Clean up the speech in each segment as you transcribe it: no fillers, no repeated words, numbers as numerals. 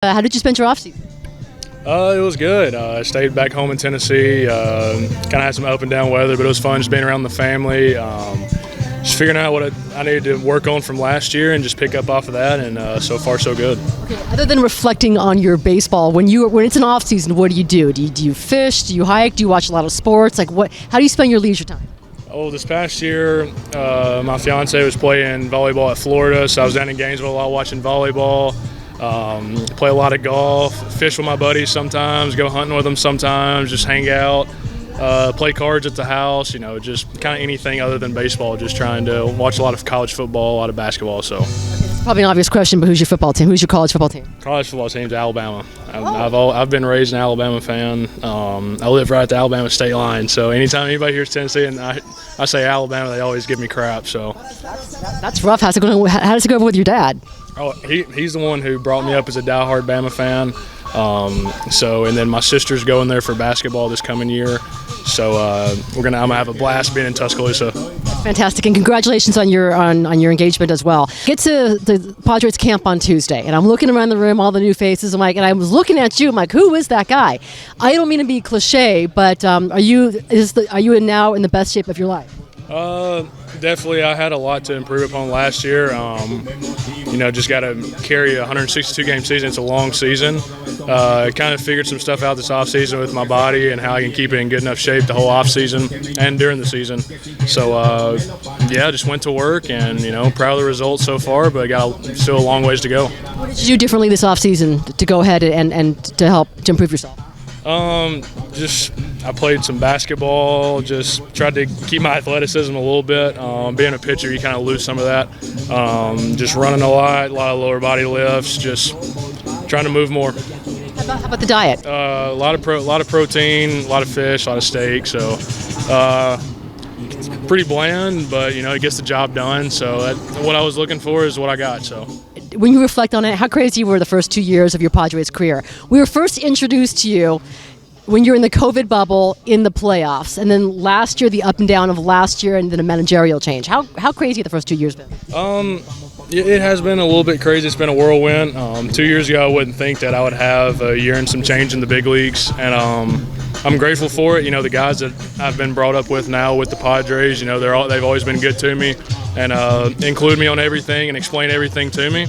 How did you spend your off season? It was good. I stayed back home in Tennessee. Kind of had some up and down weather, but it was fun just being around the family. Just figuring out what I needed to work on from last year and just pick up off of that. And so far, so good. Okay. Other than reflecting on your baseball, when it's an off season, what do you do? Do you fish? Do you hike? Do you watch a lot of sports? How do you spend your leisure time? Oh, this past year, my fiance was playing volleyball at Florida, so I was down in Gainesville a lot watching volleyball. Play a lot of golf, fish with my buddies sometimes, go hunting with them sometimes, just hang out, play cards at the house, just kind of anything other than baseball, just trying to watch a lot of college football, a lot of basketball. So it's probably an obvious question, but who's your football team? Who's your college football team? College football team's Alabama. I've been raised an Alabama fan. I live right at the Alabama state line, so anytime anybody hears Tennessee and I say Alabama, they always give me crap. So that's rough. How does it go over with your dad? Oh, he's the one who brought me up as a diehard Bama fan. And then my sister's going there for basketball this coming year. So I'm gonna have a blast being in Tuscaloosa. Fantastic, and congratulations on your engagement as well. Get to the Padres camp on Tuesday, and I'm looking around the room, all the new faces. And I was looking at you. I'm like, who is that guy? I don't mean to be cliche, but are you now in the best shape of your life? Definitely, I had a lot to improve upon last year. Just got to carry a 162-game season. It's a long season. Kind of figured some stuff out this offseason with my body and how I can keep it in good enough shape the whole offseason and during the season. So, just went to work and, proud of the results so far, but got still a long ways to go. What did you do differently this offseason to go ahead and to help to improve yourself? I played some basketball, just tried to keep my athleticism a little bit. Being a pitcher, you kind of lose some of that. Just running a lot of lower body lifts, just trying to move more. How about the diet? A lot of protein, a lot of fish, a lot of steak. So it's pretty bland, but it gets the job done. So what I was looking for is what I got. So. When you reflect on it, how crazy were the first 2 years of your Padres career? We were first introduced to you when you're in the COVID bubble in the playoffs, and then last year, the up and down of last year, and then a managerial change. How crazy have the first 2 years been? It has been a little bit crazy. It's been a whirlwind. 2 years ago, I wouldn't think that I would have a year and some change in the big leagues, and I'm grateful for it. The guys that I've been brought up with now with the Padres, they've always been good to me and include me on everything and explain everything to me.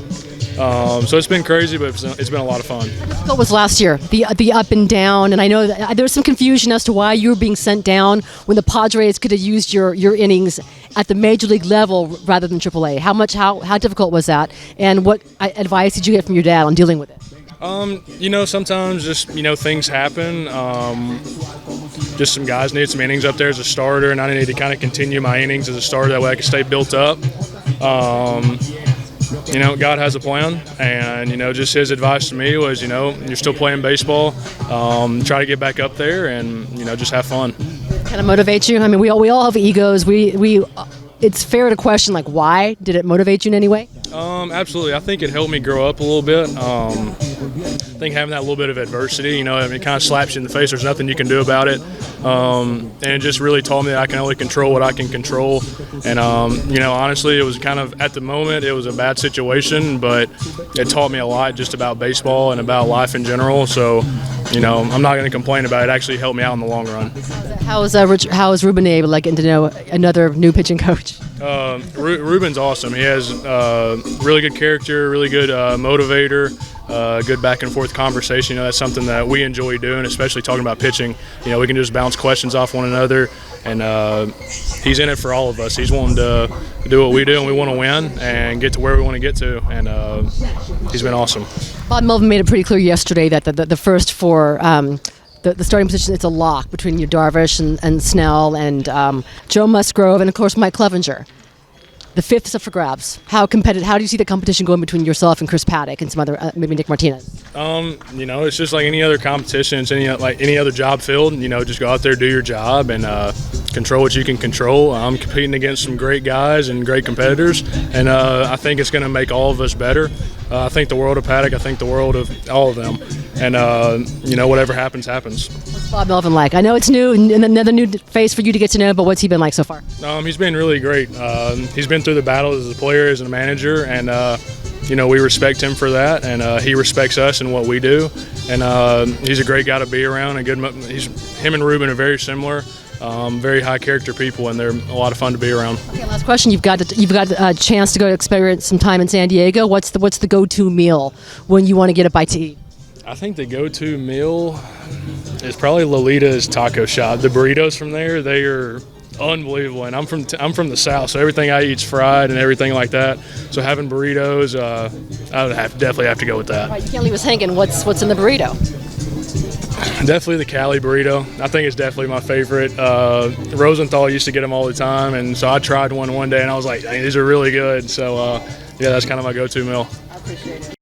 So it's been crazy, but it's been a lot of fun. What was last year? The up and down, and I know that there was some confusion as to why you were being sent down when the Padres could have used your innings at the major league level rather than AAA. How difficult was that, and what advice did you get from your dad on dealing with it? Sometimes just things happen. Just some guys need some innings up there as a starter, and I need to kind of continue my innings as a starter. That way I can stay built up. God has a plan, and just his advice to me was, you're still playing baseball. Try to get back up there, and just have fun. Kind of motivate you. I mean, we all have egos. It's fair to question, why did it motivate you in any way? Absolutely. I think it helped me grow up a little bit. I think having that little bit of adversity, it kind of slaps you in the face. There's nothing you can do about it. And it just really taught me that I can only control what I can control. And, honestly, it was kind of, at the moment, it was a bad situation, but it taught me a lot just about baseball and about life in general. So, I'm not going to complain about it. It actually helped me out in the long run. How is Ruben able to get to know another new pitching coach? Ruben's awesome. He has really good character, really good motivator, good back and forth conversation. That's something that we enjoy doing, especially talking about pitching. We can just bounce questions off one another, and he's in it for all of us. He's wanting to do what we do, and we want to win and get to where we want to get to, and he's been awesome. Bob Melvin made it pretty clear yesterday that the first four the starting position, it's a lock between your Darvish and Snell and Joe Musgrove and, of course, Mike Clevenger. The fifth is up for grabs. How competitive? How do you see the competition going between yourself and Chris Paddock and some other, maybe Nick Martinez? It's just like any other competition. It's any other job field. Just go out there, do your job, and control what you can control. I'm competing against some great guys and great competitors, and I think it's going to make all of us better. I think the world of Paddock. I think the world of all of them. And, whatever happens, happens. What's Bob Melvin like? I know it's new and another new face for you to get to know, but what's he been like so far? He's been really great. He's been through the battle as a player, as a manager, and we respect him for that, and he respects us and what we do. And he's a great guy to be around. Him and Ruben are very similar. Very high character people, and they're a lot of fun to be around. Okay, last question. You've got a chance to go experience some time in San Diego. What's the go-to meal when you want to get a bite to eat? I think the go-to meal is probably Lolita's Taco Shop. The burritos from there, they are unbelievable. And I'm from the South, so everything I eat's fried and everything like that. So having burritos, I would definitely have to go with that. Right, you can't leave us hanging. What's in the burrito? Definitely the Cali burrito. I think it's definitely my favorite. Rosenthal used to get them all the time, and so I tried one day, and I was like, these are really good. So, yeah, that's kind of my go-to meal. I appreciate it.